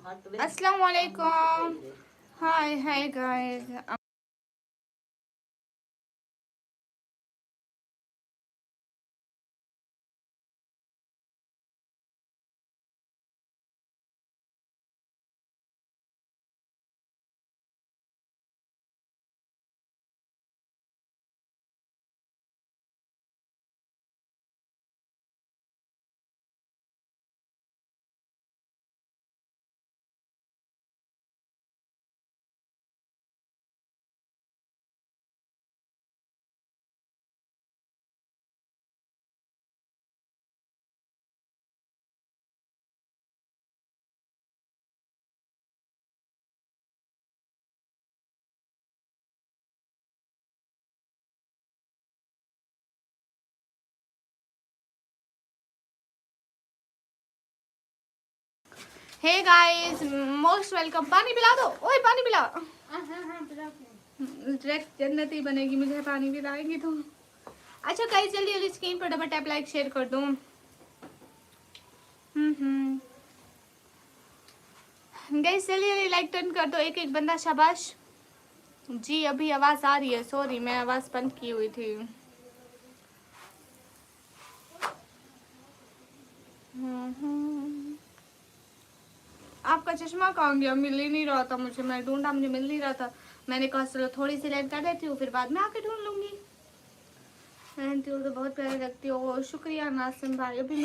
Assalamu alaikum. Hi guys. Hey guys, most welcome. पानी पिला दो. ओए पानी पिला. डायरेक्ट जन्नती बनेगी, मुझे पानी पिलाएंगी तो. अच्छा गाइस, जल्दी जल्दी स्क्रीन पर डबल टैप लाइक शेयर कर दो. गाइस जल्दी जल्दी लाइक टर्न कर दो, एक एक बंदा. शाबाश जी. अभी आवाज आ रही है. सॉरी, मैं आवाज बंद की हुई थी. आपका चश्मा कहाँ गया? मिल ही नहीं रहा था मुझे. मैं ढूंढा, मुझे मिल नहीं रहा था. मैंने कहा चलो थोड़ी सी लाइट कर देती हूँ, फिर बाद में आके ढूंढ लूंगी. पहनती हो तो बहुत प्यारी लगती हो. शुक्रिया नासिम भाई. अभी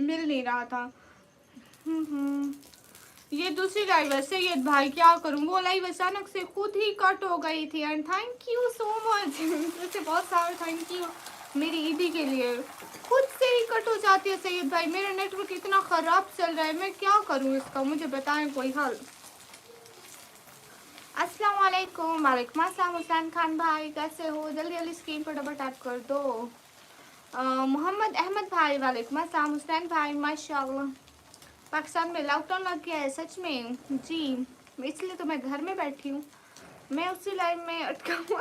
मिल नहीं रहा था. ये दूसरी लाइव है सैयद भाई. क्या करूँ, वो लाइव अचानक से खुद ही कट हो गई थी. And thank you so much. मुझे बहुत सारा थैंक यू मेरी ईदी के लिए. खुद से ही कट हो जाती है सैयद भाई. मेरा नेटवर्क इतना ख़राब चल रहा है, मैं क्या करूँ इसका, मुझे बताएं कोई हल. अस्सलाम वालेकुम. वालेकुम अस्सलाम हुसैन खान भाई, कैसे हो? जल्दी जल्दी स्क्रीन पर डबल टैप कर दो. मोहम्मद अहमद भाई, वालेकुम अस्सलाम. हुसैन भाई माशाल्लाह. पाकिस्तान में लॉकडाउन लग गया है सच में जी, इसलिए तो मैं घर में बैठी हूँ. मैं उसी लाइव में अटका हूँ.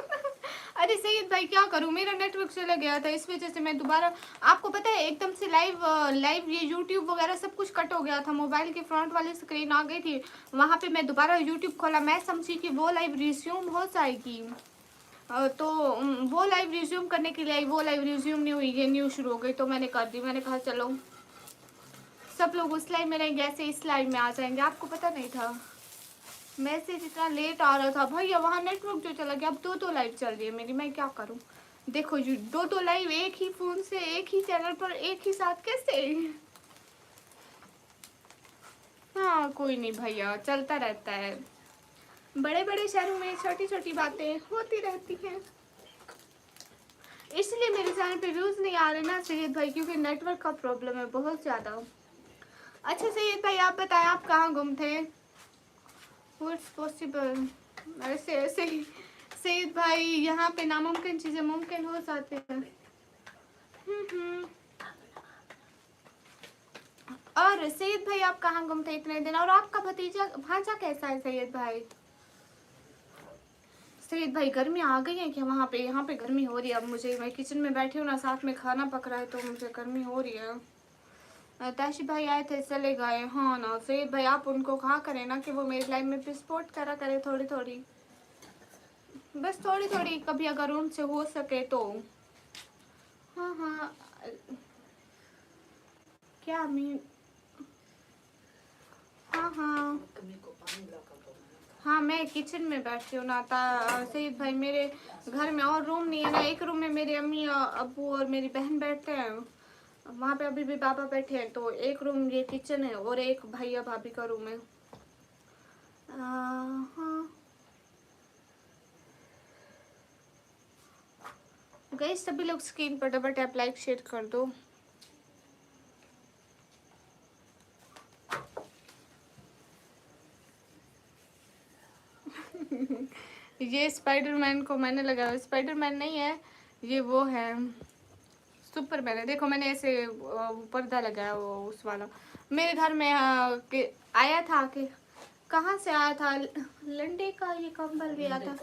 अरे सैयद भाई क्या करूँ, मेरा नेटवर्क चला गया था, इस वजह से मैं दोबारा. आपको पता है एकदम से लाइव ये यूट्यूब वगैरह सब कुछ कट हो गया था. मोबाइल की फ्रंट वाली स्क्रीन आ गई थी, वहाँ पे मैं दोबारा यूट्यूब खोला. मैं समझी कि वो लाइव रिज्यूम हो जाएगी. तो वो लाइव रिज्यूम करने के लिए वो लाइव रिज्यूम नहीं हुई, ये न्यू शुरू हो गई. तो मैंने कर दी. मैंने कहा चलो सब लोग उस लाइव में रहेंगे, ऐसे इस लाइव में आ जाएंगे. आपको पता नहीं था, मैसेज इतना लेट आ रहा था भैया. वहाँ नेटवर्क जो चला गया. अब दो लाइव चल रही है मेरी, मैं क्या करूँ. देखो दो लाइव एक ही फ़ोन से, एक ही चैनल पर, एक ही साथ कैसे. हाँ कोई नहीं भैया, चलता रहता है. बड़े बड़े शहरों में छोटी छोटी बातें होती रहती हैं. इसलिए मेरे चैनल पे व्यूज़ नहीं आ रहे ना सैयद भाई, क्योंकि नेटवर्क का प्रॉब्लम है बहुत ज़्यादा. अच्छा सैयद भाई आप बताएं, आप कहाँ गुम थे? What's possible. ऐसे ऐसे ही सैयद भाई, यहाँ पे नामुमकिन चीज़ें मुमकिन हो जाती हैं. और सैयद भाई आप कहाँ गुम थे इतने दिन? और आपका भतीजा भांजा कैसा है सैयद भाई? सैयद भाई गर्मी आ गई है क्या वहाँ पे? यहाँ पे गर्मी हो रही है. अब मुझे, मैं किचन में बैठी हूँ ना, साथ में खाना पक रहा है, तो मुझे गर्मी हो रही है. ताशी भाई आए थे, चले गए. हाँ ना सैयद भाई, आप उनको कहा करें ना कि वो मेरी लाइफ में भी सपोर्ट करा करे थोड़ी थोड़ी, बस थोड़ी थोड़ी, कभी अगर उनसे हो सके तो. हाँ हाँ. क्या मीन. हाँ हाँ हाँ, मैं किचन में बैठी हूँ ना. सैयद भाई मेरे घर में और रूम नहीं है ना. एक रूम में मेरे अम्मी अब्बू और मेरी बहन बैठते हैं, वहाँ पे अभी भी पापा बैठे हैं. तो एक रूम ये किचन है, और एक भैया भाभी का रूम है. हाँ गाइस, सभी लोग स्क्रीन पर डबल टैप लाइक शेयर कर दो. ये स्पाइडरमैन को मैंने लगाया. स्पाइडरमैन नहीं है ये, वो है सुपरमैन है. देखो मैंने ऐसे पर्दा लगाया वो उस वाला. मेरे घर में आया था कि कहाँ से आया था, लंडे का ये कंबल दिया था.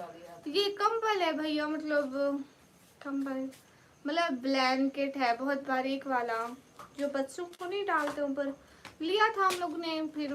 ये कंबल है भैया, मतलब कंबल मतलब ब्लैंकेट है, बहुत बारीक वाला, जो बच्चों को नहीं डालते ऊपर. लिया था हम लोग ने, फिर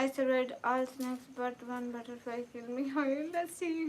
I survived all snakes but one butterfly killed me. Let's see.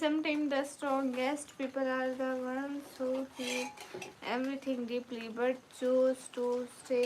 Sometimes the strongest people are the ones who feel everything deeply but choose to stay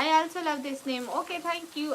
I also love this name. Okay thank you.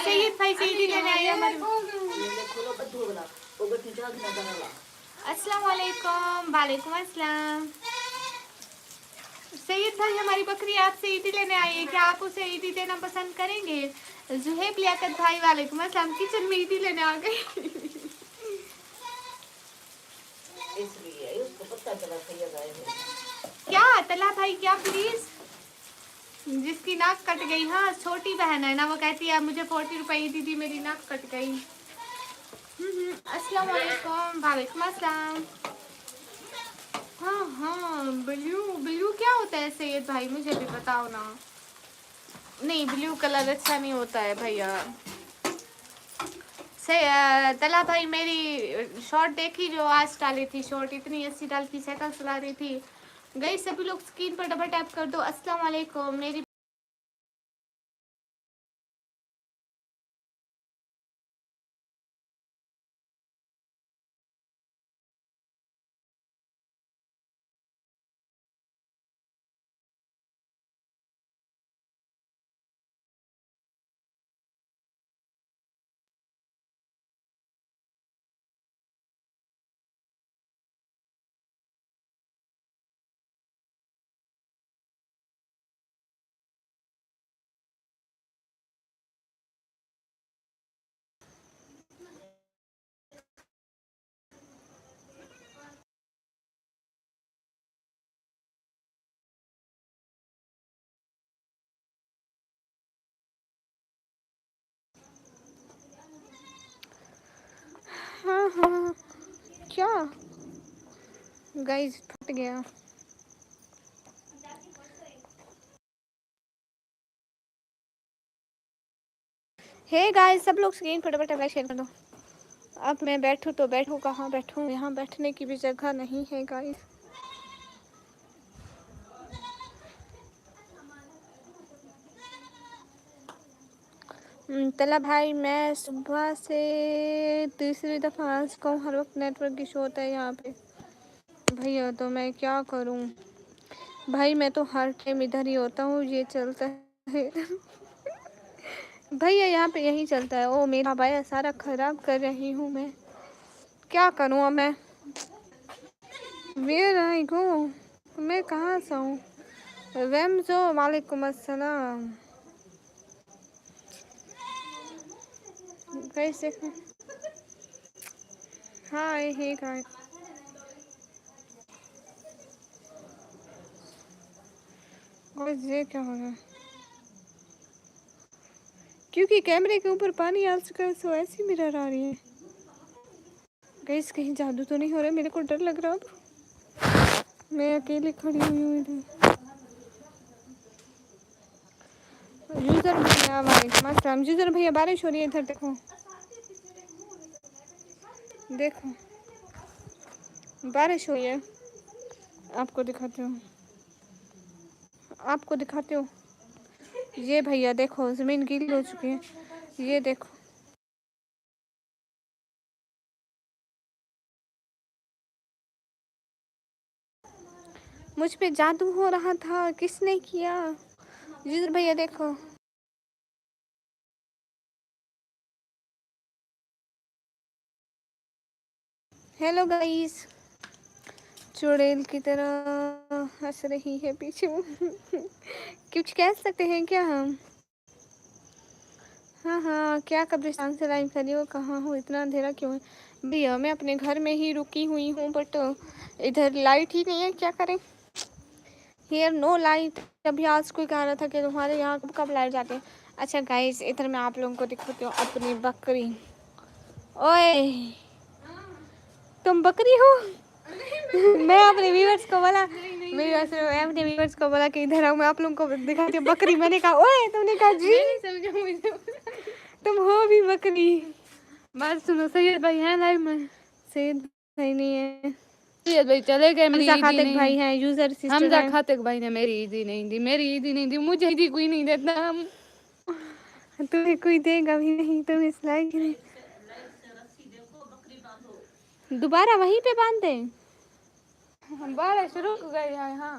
Syed भाई सीढ़ी लेने आए हमारे। अस्सलाम वालेकुम। वालेकुम अस्सलाम। सैयद भाई हमारी बकरी आपसे ईदी लेने आई है, क्या आप उसे ईदी देना पसंद करेंगे? जुहेब लियाकत भाई वालेकुम अस्सलाम। किचन में ईदी लेने आ गई। इसलिए उसको पता चला सैयद आए हैं। क्या तला भाई क्या प्लीज? जिसकी नाक कट गई, हाँ छोटी बहन है ना, वो कहती है मुझे 40 रुपए दीदी मेरी नाक कट गई। अस्सलाम वालेकुम। वालेकुम अस्सलाम। हाँ हाँ ब्लू ब्लू क्या होता है सैयद भाई, मुझे भी बताओ ना। नहीं ब्लू कलर अच्छा नहीं होता है भैया। से तला भाई मेरी शॉर्ट देखी जो आज डाली थी, शॉर्ट इतनी अच्छी डाल की साइकिल चला रही थी। गई सभी लोग स्क्रीन पर डबल टैप कर दो। अस्सलाम वालेकुम। मेरी हाँ हाँ क्या गाइस फट गया। हे गाइस सब लोग स्क्रीन पर डबल टैप शेयर कर दो। अब मैं बैठूं तो बैठूं कहाँ बैठूं, यहाँ बैठने की भी जगह नहीं है गाइस। तला भाई मैं सुबह से तीसरी दफ़ा आज को हर वक्त नेटवर्क इशू होता है यहाँ पे भैया, तो मैं क्या करूँ भाई, मैं तो हर टाइम इधर ही होता हूँ, ये चलता है भैया यहाँ पे यही चलता है। ओ मेरा भाई सारा ख़राब कर रही हूँ मैं, क्या करूँ अब मैं। वेयर आई गो, मैं कहाँ से हूँ। रमजो वालेकुम अस्सलाम। कैसे हाय हे गाइस। ये क्या हो रहा है, क्योंकि कैमरे के ऊपर पानी आ चुका है, सो ऐसी मिरर आ रही है। गाइस कहीं जादू तो नहीं हो रहा, मेरे को डर लग रहा था, मैं अकेले खड़ी हुई हूँ इधर। यूजर भैया वालेकुम अस्सलाम। यूजर भैया बारिश हो रही है इधर, देखो देखो बारिश हुई है, आपको दिखाती हूँ, आपको दिखाती हूँ। ये भैया देखो ज़मीन गीली हो चुकी है, ये देखो। मुझ पे जादू हो रहा था, किसने किया? यूजर भैया देखो। हेलो गाइस, चुड़ैल की तरह हंस रही है पीछे कुछ कह सकते हैं क्या हम? हाँ हाँ क्या कब्रिस्तान से लाइव कर रही हो, कहाँ हो, इतना अंधेरा क्यों है? भैया मैं अपने घर में ही रुकी हुई हूँ, बट इधर लाइट ही नहीं है, क्या करें। Here no light. अभी आज कोई कह रहा था कि तुम्हारे यहाँ कब लाइट जाते हैं। अच्छा गाइस इधर मैं आप लोगों को दिखाती हूँ अपनी बकरी। ओए तुम बकरी हो? मैं अपने व्यूअर्स को बोला, अपने व्यूअर्स को बोला कि इधर आओ, मैं आप लोगों को दिखाती हूँ बकरी। मैंने कहा ओए, तुमने कहा जी तुम हो भी बकरी। बात सुनो, सैयद भाई हैं लाइव में? सैयद भाई नहीं है, सैयद भाई चले गए। मेरी ईदी नहीं भाई हैं, यूजर सिस्टर हमजा खातिक भाई ने मेरी ईदी नहीं दी, मेरी ईदी नहीं दी, मुझे ईदी कोई नहीं देता। तुम्हें कोई देगा भी नहीं, तुम इस लायक नहीं। दोबारा वहीं पे बांध दें, बारिश रुक गई है। हाँ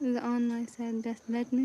on my side just let me.